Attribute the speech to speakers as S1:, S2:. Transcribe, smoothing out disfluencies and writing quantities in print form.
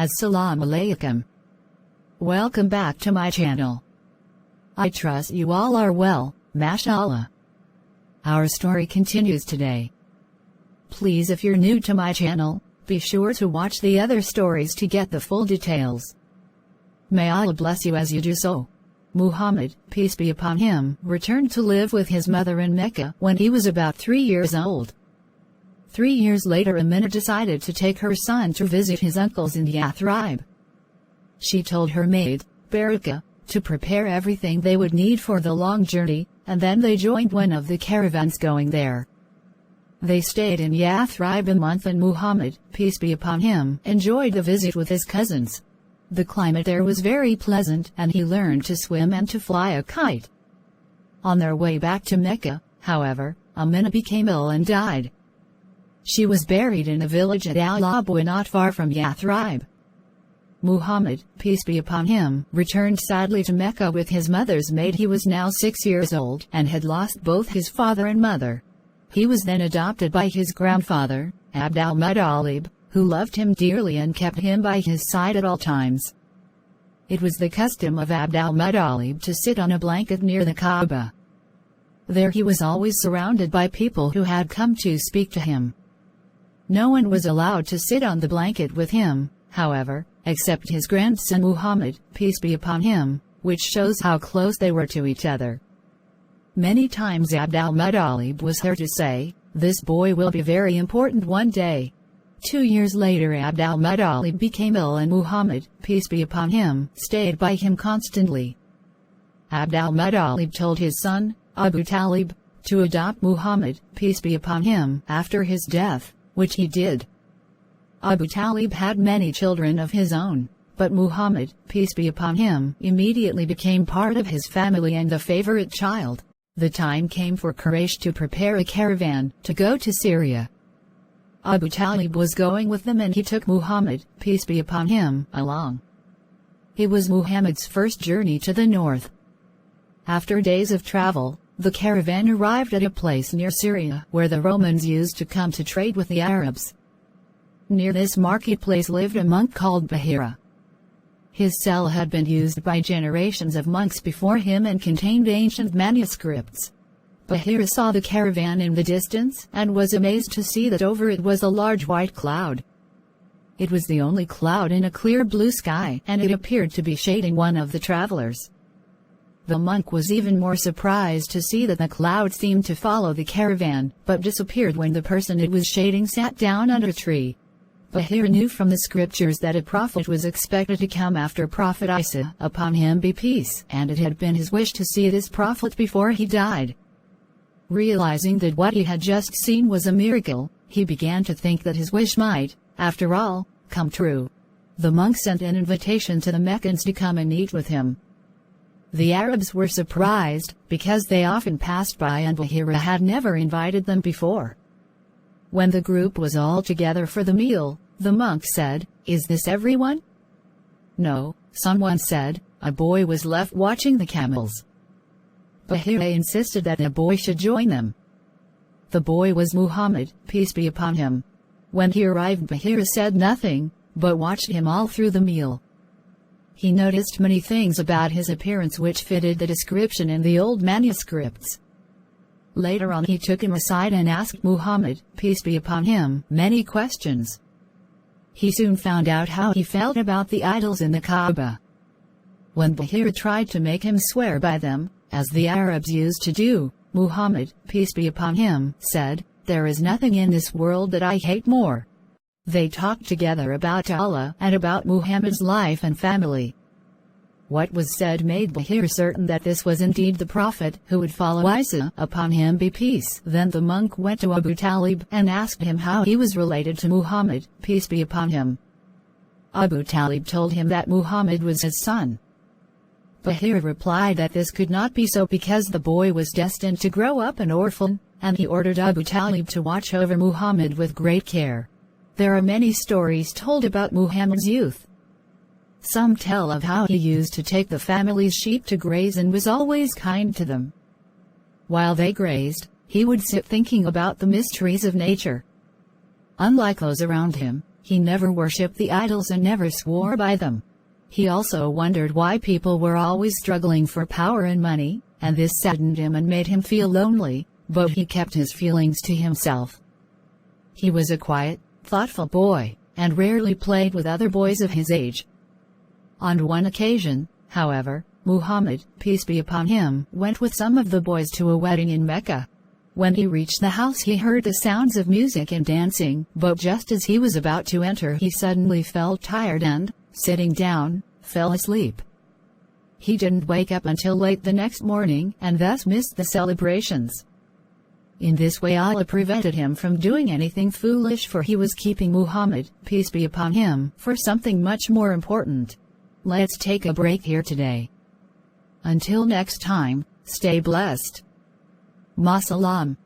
S1: Assalamu alaikum. Welcome back to my channel. I trust you all are well, mashallah. Our story continues today. Please, if you're new to my channel, be sure to watch the other stories to get the full details. May Allah bless you as you do so. Muhammad, peace be upon him, returned to live with his mother in Mecca when he was about 3 years old. 3 years later, Amina decided to take her son to visit his uncles in Yathrib. She told her maid, Baraka, to prepare everything they would need for the long journey, and then they joined one of the caravans going there. They stayed in Yathrib a month, and Muhammad, peace be upon him, enjoyed the visit with his cousins. The climate there was very pleasant, and he learned to swim and to fly a kite. On their way back to Mecca, however, Amina became ill and died. She was buried in a village at Al-Abwa not far from Yathrib. Muhammad, peace be upon him, returned sadly to Mecca with his mother's maid. He was now 6 years old and had lost both his father and mother. He was then adopted by his grandfather, Abd al-Muttalib, who loved him dearly and kept him by his side at all times. It was the custom of Abd al-Muttalib to sit on a blanket near the Kaaba. There he was always surrounded by people who had come to speak to him. No one was allowed to sit on the blanket with him, however, except his grandson Muhammad, peace be upon him, which shows how close they were to each other. Many times Abd al-Muttalib was heard to say, "This boy will be very important one day." 2 years later, Abd al-Muttalib became ill, and Muhammad, peace be upon him, stayed by him constantly. Abd al-Muttalib told his son, Abu Talib, to adopt Muhammad, peace be upon him, after his death, which he did. Abu Talib had many children of his own, but Muhammad, peace be upon him, immediately became part of his family and the favorite child. The time came for Quraysh to prepare a caravan to go to Syria. Abu Talib was going with them, and he took Muhammad, peace be upon him, along. It was Muhammad's first journey to the north. After days of travel, the caravan arrived at a place near Syria where the Romans used to come to trade with the Arabs. Near this marketplace lived a monk called Bahira. His cell had been used by generations of monks before him and contained ancient manuscripts. Bahira saw the caravan in the distance and was amazed to see that over it was a large white cloud. It was the only cloud in a clear blue sky, and it appeared to be shading one of the travelers. The monk was even more surprised to see that the cloud seemed to follow the caravan, but disappeared when the person it was shading sat down under a tree. Bahira knew from the scriptures that a prophet was expected to come after Prophet Isa, upon him be peace, and it had been his wish to see this prophet before he died. Realizing that what he had just seen was a miracle, he began to think that his wish might, after all, come true. The monk sent an invitation to the Meccans to come and eat with him. The Arabs were surprised, because they often passed by and Bahira had never invited them before. When the group was all together for the meal, the monk said, "Is this everyone?" "No," someone said, "a boy was left watching the camels." Bahira insisted that a boy should join them. The boy was Muhammad, peace be upon him. When he arrived, Bahira said nothing, but watched him all through the meal. He noticed many things about his appearance which fitted the description in the old manuscripts. Later on, he took him aside and asked Muhammad, peace be upon him, many questions. He soon found out how he felt about the idols in the Kaaba. When Bahira tried to make him swear by them, as the Arabs used to do, Muhammad, peace be upon him, said, "There is nothing in this world that I hate more." They talked together about Allah and about Muhammad's life and family. What was said made Bahira certain that this was indeed the Prophet who would follow Isa, upon him be peace. Then the monk went to Abu Talib and asked him how he was related to Muhammad, peace be upon him. Abu Talib told him that Muhammad was his son. Bahira replied that this could not be so because the boy was destined to grow up an orphan, and he ordered Abu Talib to watch over Muhammad with great care. There are many stories told about Muhammad's youth. Some tell of how he used to take the family's sheep to graze and was always kind to them. While they grazed, he would sit thinking about the mysteries of nature. Unlike those around him, He never worshipped the idols and never swore by them. He also wondered why people were always struggling for power and money, and this saddened him and made him feel lonely, but he kept his feelings to himself. He was a quiet, thoughtful boy, and rarely played with other boys of his age. On one occasion, however, Muhammad, peace be upon him, went with some of the boys to a wedding in Mecca. When he reached the house he heard the sounds of music and dancing, but just as he was about to enter he suddenly felt tired and, sitting down, fell asleep. He didn't wake up until late the next morning and thus missed the celebrations. In this way Allah prevented him from doing anything foolish, for he was keeping Muhammad, peace be upon him, for something much more important. Let's take a break here today. Until next time, stay blessed. Ma salam.